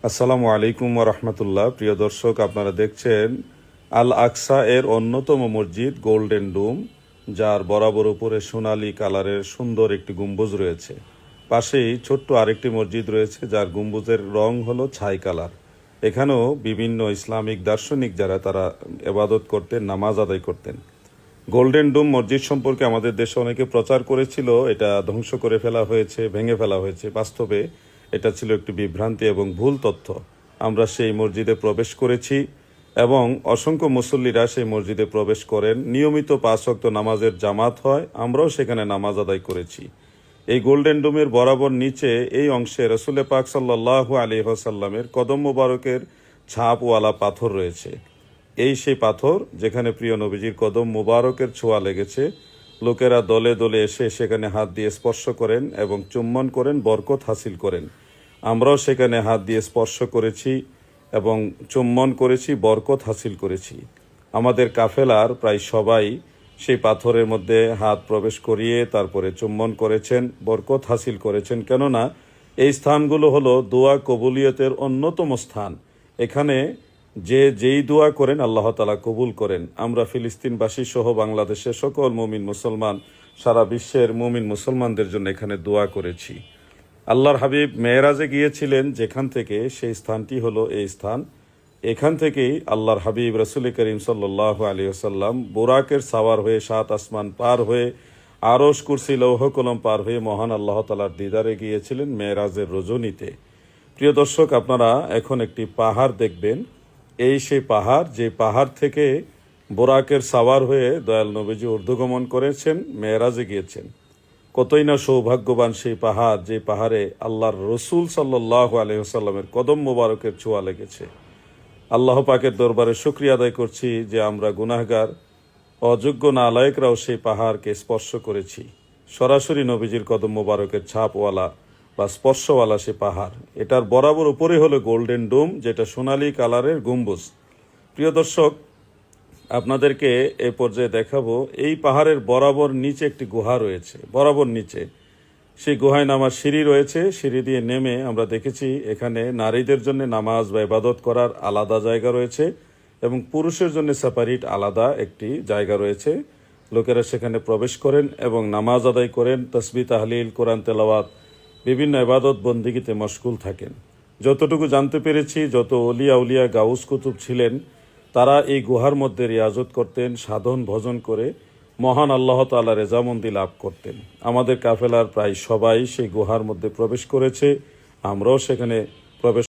আসসালামু আলাইকুম ওয়া রাহমাতুল্লাহ। প্রিয় দর্শক, আপনারা দেখছেন আল আকসা এর অন্যতম মসজিদ গোল্ডেন ডোম, যার বরাবর উপরে সোনালী কালারের সুন্দর একটি গম্বুজ রয়েছে। পাশেই ছোট্ট আরেকটি মসজিদ রয়েছে যার গম্বুজের রং হলো ছাই কালার। এখানেও বিভিন্ন ইসলামিক দার্শনিক যারা তারা ইবাদত করতেন, নামাজ আদায় করতেন। গোল্ডেন ডোম মসজিদ সম্পর্কে আমাদের দেশে অনেকে প্রচার করেছিল এটা ধ্বংস করে ফেলা হয়েছে, ভেঙে ফেলা হয়েছে। বাস্তবে এটা ছিল একটি বিভ্রান্তি এবং ভুল তথ্য। আমরা সেই মসজিদে প্রবেশ করেছি এবং অসংখ্য মুসল্লিরা সেই মসজিদে প্রবেশ করেন। নিয়মিত 5 ওয়াক্ত নামাজের জামাত হয়, আমরাও সেখানে নামাজ আদায় করেছি। এই গোল্ডেন ডোমের বরাবর নিচে এই অংশে রাসূল পাক সাল্লাল্লাহু আলাইহি ওয়াসাল্লামের কদম মোবারকের ছাপওয়ালা পাথর রয়েছে। এই সেই পাথর যেখানে প্রিয় নবীজির কদম মুবারকের ছোঁয়া লেগেছে। লোকেরা দলে দলে এসে সেখানে হাত দিয়ে স্পর্শ করেন এবং চুম্বন করেন, বরকত হাসিল করেন। আমরাও সেখানে হাত দিয়ে স্পর্শ করেছি এবং চুম্বন করেছি, বরকত হাসিল করেছি। আমাদের কাফেলার প্রায় সবাই সেই পাথরের মধ্যে হাত প্রবেশ করিয়ে তারপরে চুম্বন করেছেন, বরকত হাসিল করেছেন। কেননা এই স্থানগুলো হলো দোয়া কবুলিয়তের অন্যতম স্থান। এখানে যেই দোয়া করেন আল্লাহ তাআলা কবুল করেন। আমরা ফিলিস্তিনবাসী সহ বাংলাদেশের সকল মুমিন মুসলমান, সারা বিশ্বের মুমিন মুসলমানদের জন্য এখানে দোয়া করেছি। আল্লাহর হাবিব মেরাজে গিয়েছিলেন যেখান থেকে, সেই স্থানটি হলো এই স্থান। এখান থেকেই আল্লাহর হাবিব রাসূল করিম সাল্লাল্লাহু আলাইহি ওয়াসাল্লাম বুরাকের সাওয়ার হয়ে 7 আসমান পার হয়ে আরশ, কুরসি, লৌহ কলম পার হয়ে মহান আল্লাহ তাআলার দিদারে গিয়েছিলেন মেরাজের রজনীতে। প্রিয় দর্শক, আপনারা এখন একটি পাহাড় দেখবেন। এই সেই পাহাড়, যে পাহাড় থেকে বোরাকের সাওয়ার হয়ে দয়াল নবীজি ঊর্ধ্বগমন করেছেন, মেরাজে গিয়েছেন। কতই না সৌভাগ্যবান সেই পাহাড়, যে পাহাড়ে আল্লাহর রসুল সাল্লাল্লাহু আলাইহি ওয়াসাল্লামের কদম মোবারকের ছোঁয়া লেগেছে। আল্লাহ পাকের দরবারে শুকরিয়া আদায় করছি যে আমরা গুনাহগার অযোগ্য নালায়েকরাও সেই পাহাড়কে স্পর্শ করেছি। সরাসরি নবীজির কদম মোবারকের ছাপওয়ালা বা স্পর্শওয়ালা সে পাহাড়। এটার বরাবর উপরে হলো গোল্ডেন ডোম, যেটা সোনালী কালারের গম্বুজ। প্রিয় দর্শক, আপনাদেরকে এ পর্যায়ে দেখাবো এই পাহাড়ের বরাবর নিচে একটি গুহা রয়েছে। বরাবর নিচে সেই গুহায় নামার সিঁড়ি রয়েছে। সিঁড়ি দিয়ে নেমে আমরা দেখেছি এখানে নারীদের জন্য নামাজ বা ইবাদত করার আলাদা জায়গা রয়েছে এবং পুরুষের জন্য সেপারেট আলাদা একটি জায়গা রয়েছে। লোকেরা সেখানে প্রবেশ করেন এবং নামাজ আদায় করেন, তাসবিহ, তাহলিল, কোরআন তেলাওয়াত, বিভিন্ন ইবাদত বন্দিগিতে মশগুল থাকেন। যতটুকু জানতে পেরেছি, যত ওলিয়া উলিয়া গাউস কুতুব ছিলেন তারা এই গুহার মধ্যে রিয়াজত করতেন, সাধন ভজন করে মহান আল্লাহ তাআলা রেজামন্দি লাভ করতেন। আমাদের কাফেলার প্রায় সবাই সেই গুহার মধ্যে প্রবেশ করেছে, আমরাও সেখানে প্রবেশ